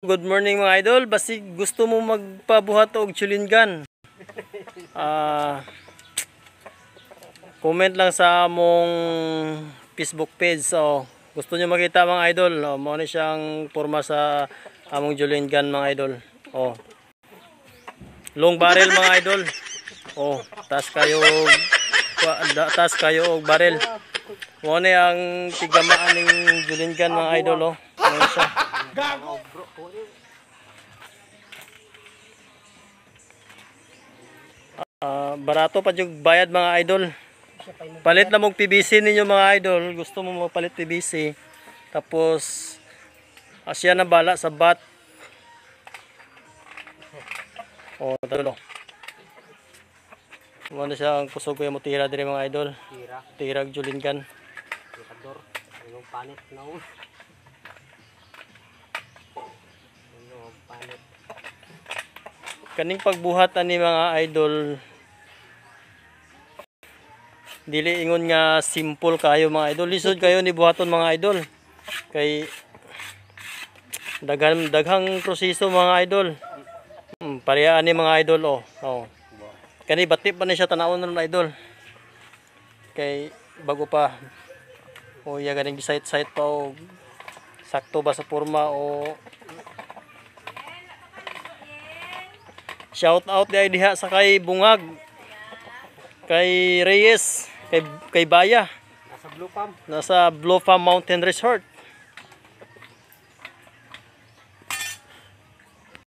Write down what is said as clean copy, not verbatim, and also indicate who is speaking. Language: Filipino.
Speaker 1: Good morning mga idol. Basi gusto mo magpabuhat og chulingan, comment lang sa among Facebook page. So gusto niyo makita mga idol, mao ni siyang porma sa among chulingan mga idol. Long barrel mga idol. Taas kayo og barrel. Mao ni ang tigamaan ning chulingan mga idol. Ano siya? Barato pa yung bayad mga idol. Palit lang mong PVC ninyo mga idol. Gusto mo magpalit PVC, tapos siya na bala sa bat. Talo. Ano siya ang kusog ko yung tira dire mga idol. Tirag julingan.
Speaker 2: Tikador. Yung panit na panit.
Speaker 1: Kaning pagbuhat ani mga idol, dili ingon nga simple kayo mga idol. Lisod kayo ni buhaton mga idol. Kay daghang proseso mga idol. Parehaan ni mga idol. Kani batip pa ni siya tanawon ng idol. Kay bago pa ya ganing site pa sakto ba sa porma shout out diha sa kay Bungag, kay Reyes, kay Baya.
Speaker 2: Nasa Blue Farm
Speaker 1: Mountain Resort.